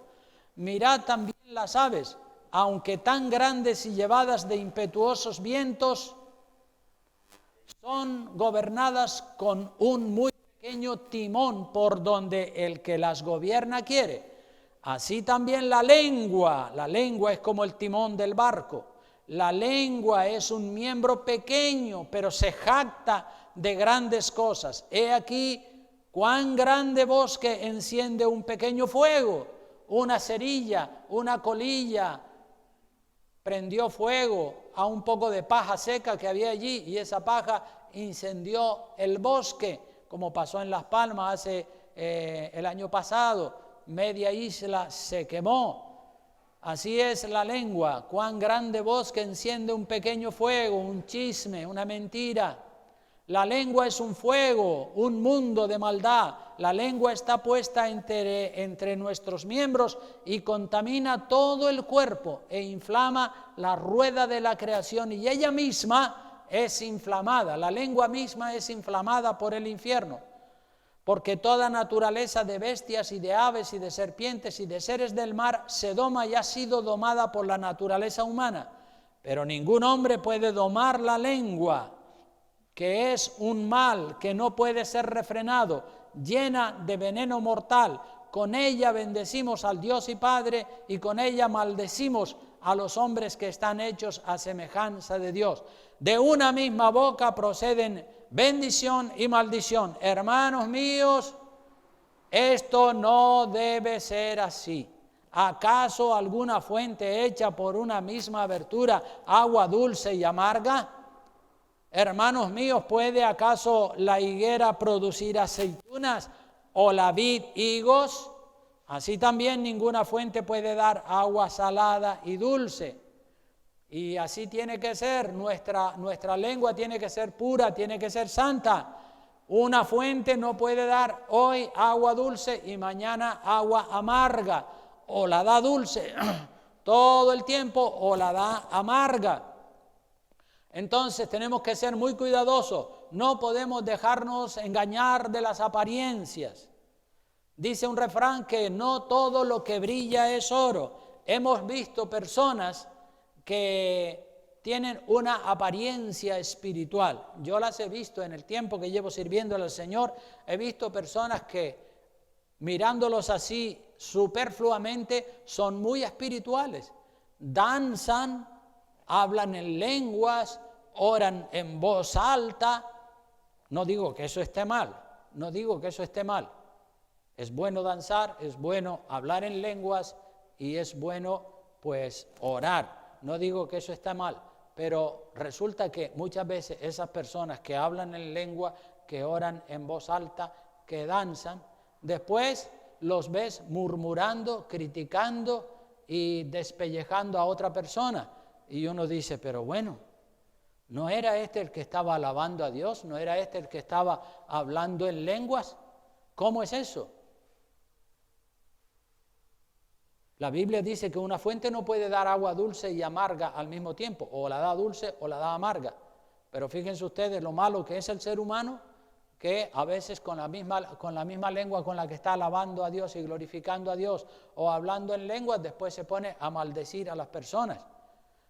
Mirad también las aves, aunque tan grandes y llevadas de impetuosos vientos, son gobernadas con un muy pequeño timón por donde el que las gobierna quiere. Así también la lengua es como el timón del barco. La lengua es un miembro pequeño, pero se jacta de grandes cosas. He aquí cuán grande bosque enciende un pequeño fuego. Una cerilla, una colilla prendió fuego a un poco de paja seca que había allí, y esa paja incendió el bosque, como pasó en Las Palmas el año pasado. Media isla se quemó. Así es la lengua. Cuán grande bosque enciende un pequeño fuego, un chisme, una mentira. La lengua es un fuego, un mundo de maldad. La lengua está puesta entre nuestros miembros y contamina todo el cuerpo e inflama la rueda de la creación, y ella misma es inflamada. La lengua misma es inflamada por el infierno, porque toda naturaleza de bestias y de aves y de serpientes y de seres del mar se doma y ha sido domada por la naturaleza humana. Pero ningún hombre puede domar la lengua, que es un mal que no puede ser refrenado, llena de veneno mortal. Con ella bendecimos al Dios y Padre, y con ella maldecimos a los hombres que están hechos a semejanza de Dios. De una misma boca proceden bendición y maldición. Hermanos míos, esto no debe ser así. ¿Acaso alguna fuente hecha por una misma abertura, agua dulce y amarga? Hermanos míos, ¿puede acaso la higuera producir aceitunas o la vid higos? Así también ninguna fuente puede dar agua salada y dulce. Y así tiene que ser, nuestra lengua tiene que ser pura, tiene que ser santa. Una fuente no puede dar hoy agua dulce y mañana agua amarga. O la da dulce todo el tiempo o la da amarga. Entonces tenemos que ser muy cuidadosos, no podemos dejarnos engañar de las apariencias. Dice un refrán que no todo lo que brilla es oro. Hemos visto personas que tienen una apariencia espiritual. Yo las he visto en el tiempo que llevo sirviéndole al Señor, he visto personas que mirándolos así superfluamente son muy espirituales, danzan, hablan en lenguas, oran en voz alta. No digo que eso esté mal, no digo que eso esté mal. Es bueno danzar, es bueno hablar en lenguas y es bueno pues orar. No digo que eso está mal, pero resulta que muchas veces esas personas que hablan en lengua, que oran en voz alta, que danzan, después los ves murmurando, criticando y despellejando a otra persona. Y uno dice, pero bueno, ¿no era este el que estaba alabando a Dios? ¿No era este el que estaba hablando en lenguas? ¿Cómo es eso? La Biblia dice que una fuente no puede dar agua dulce y amarga al mismo tiempo, o la da dulce o la da amarga. Pero fíjense ustedes lo malo que es el ser humano, que a veces con la misma lengua con la que está alabando a Dios y glorificando a Dios o hablando en lenguas, después se pone a maldecir a las personas.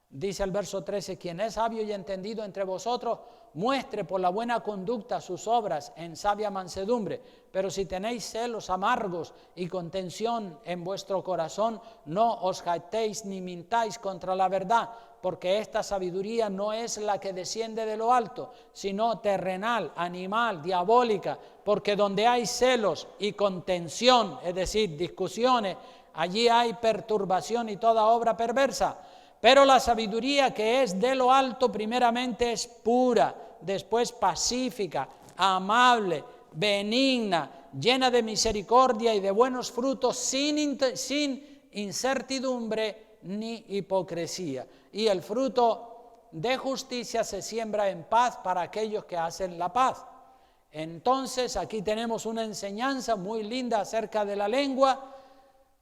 Dice el verso 13, quien es sabio y entendido entre vosotros, muestre por la buena conducta sus obras en sabia mansedumbre. Pero si tenéis celos amargos y contención en vuestro corazón, no os jactéis ni mintáis contra la verdad, porque esta sabiduría no es la que desciende de lo alto, sino terrenal, animal, diabólica, porque donde hay celos y contención, es decir, discusiones, allí hay perturbación y toda obra perversa. Pero la sabiduría que es de lo alto primeramente es pura, después pacífica, amable, benigna, llena de misericordia y de buenos frutos, sin incertidumbre ni hipocresía. Y el fruto de justicia se siembra en paz para aquellos que hacen la paz. Entonces aquí tenemos una enseñanza muy linda acerca de la lengua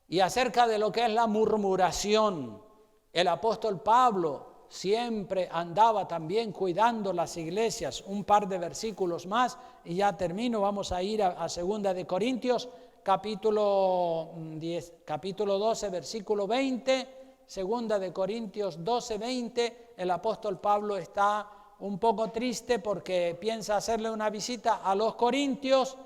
y acerca de lo que es la murmuración. El apóstol Pablo siempre andaba también cuidando las iglesias. Un par de versículos más y ya termino. Vamos a ir a 2 de Corintios, capítulo 12, versículo 20. 2 de Corintios 12, 20. El apóstol Pablo está un poco triste porque piensa hacerle una visita a los corintios.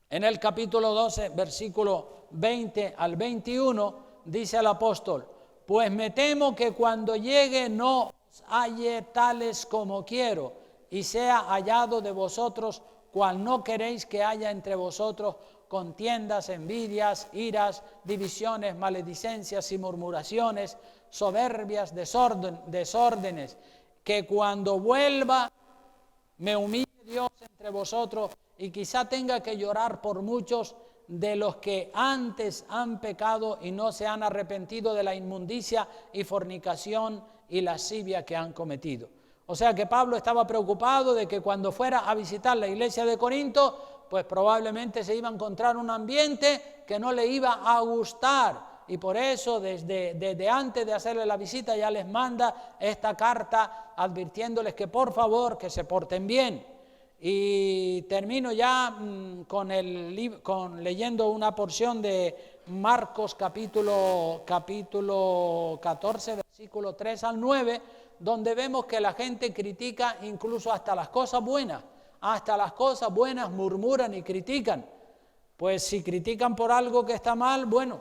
En el capítulo 12, versículo 20 al 21, dice el apóstol: pues me temo que cuando llegue no os halle tales como quiero, y sea hallado de vosotros cual no queréis que haya entre vosotros contiendas, envidias, iras, divisiones, maledicencias y murmuraciones, soberbias, desórdenes, que cuando vuelva me humille Dios entre vosotros y quizá tenga que llorar por muchos de los que antes han pecado y no se han arrepentido de la inmundicia y fornicación y lascivia que han cometido. O sea que Pablo estaba preocupado de que cuando fuera a visitar la iglesia de Corinto, pues probablemente se iba a encontrar un ambiente que no le iba a gustar. Y por eso desde antes de hacerle la visita ya les manda esta carta advirtiéndoles que por favor que se porten bien. Y termino ya con leyendo una porción de Marcos capítulo 14, versículo 3 al 9, donde vemos que la gente critica incluso hasta las cosas buenas. Hasta las cosas buenas murmuran y critican. Pues si critican por algo que está mal, bueno,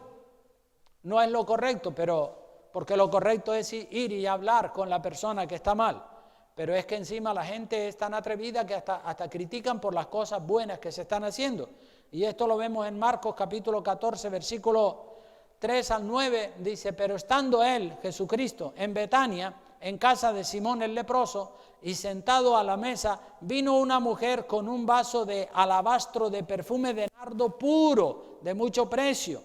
no es lo correcto, pero porque lo correcto es ir y hablar con la persona que está mal. Pero es que encima la gente es tan atrevida que hasta critican por las cosas buenas que se están haciendo. Y esto lo vemos en Marcos capítulo 14, versículo 3 al 9, dice: pero estando él, Jesucristo, en Betania, en casa de Simón el leproso, y sentado a la mesa, vino una mujer con un vaso de alabastro de perfume de nardo puro, de mucho precio.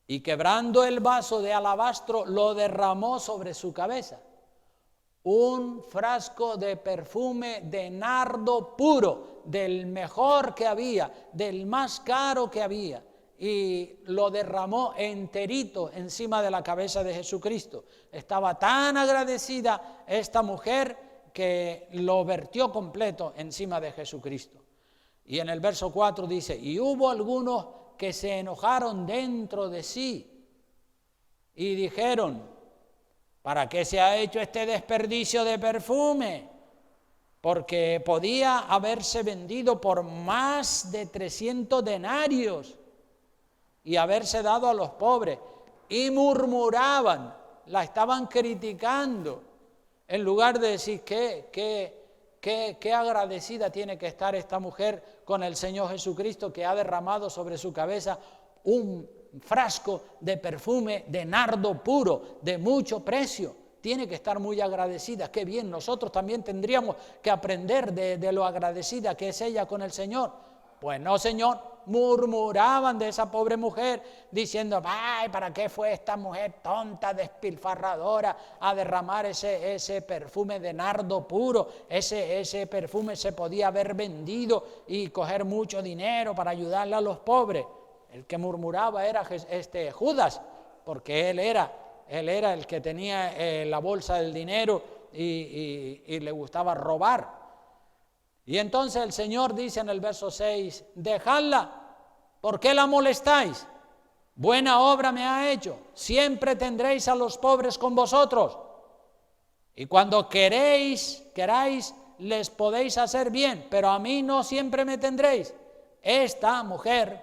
Y quebrando el vaso de alabastro, lo derramó sobre su cabeza. Un frasco de perfume de nardo puro, del mejor que había, del más caro que había. Y lo derramó enterito encima de la cabeza de Jesucristo. Estaba tan agradecida esta mujer que lo vertió completo encima de Jesucristo. Y en el verso 4 dice, y hubo algunos que se enojaron dentro de sí y dijeron, ¿para qué se ha hecho este desperdicio de perfume? Porque podía haberse vendido por más de 300 denarios y haberse dado a los pobres. Y murmuraban, la estaban criticando, en lugar de decir qué agradecida tiene que estar esta mujer con el Señor Jesucristo, que ha derramado sobre su cabeza un frasco de perfume de nardo puro, de mucho precio. Tiene que estar muy agradecida. Qué bien, nosotros también tendríamos que aprender de lo agradecida que es ella con el Señor. Pues no, Señor, murmuraban de esa pobre mujer, diciendo, ay, ¿para qué fue esta mujer tonta, despilfarradora, a derramar ese perfume de nardo puro? Ese perfume se podía haber vendido y coger mucho dinero para ayudarle a los pobres. El que murmuraba era Judas, porque él era el que tenía la bolsa del dinero y le gustaba robar. Y entonces el Señor dice en el verso 6, dejadla, ¿por qué la molestáis? Buena obra me ha hecho, siempre tendréis a los pobres con vosotros. Y cuando queráis, les podéis hacer bien, pero a mí no siempre me tendréis. Esta mujer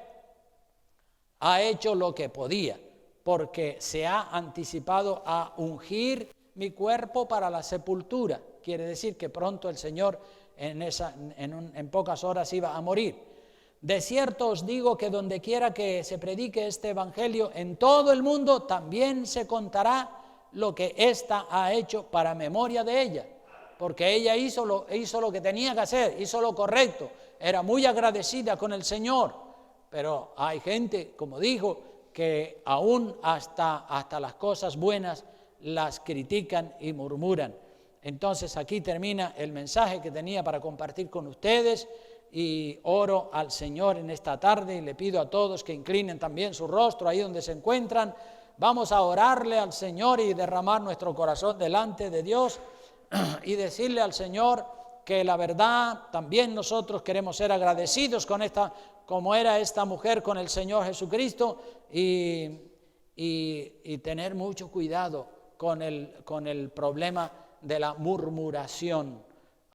ha hecho lo que podía, porque se ha anticipado a ungir mi cuerpo para la sepultura. Quiere decir que pronto el Señor en pocas horas iba a morir. De cierto os digo que donde quiera que se predique este evangelio en todo el mundo, también se contará lo que ésta ha hecho para memoria de ella, porque ella hizo lo que tenía que hacer, hizo lo correcto, era muy agradecida con el Señor. Pero hay gente, como dijo, que aún hasta las cosas buenas las critican y murmuran. Entonces aquí termina el mensaje que tenía para compartir con ustedes, y oro al Señor en esta tarde y le pido a todos que inclinen también su rostro ahí donde se encuentran. Vamos a orarle al Señor y derramar nuestro corazón delante de Dios y decirle al Señor que la verdad también nosotros queremos ser agradecidos como era esta mujer con el Señor Jesucristo, y tener mucho cuidado con el problema de la murmuración,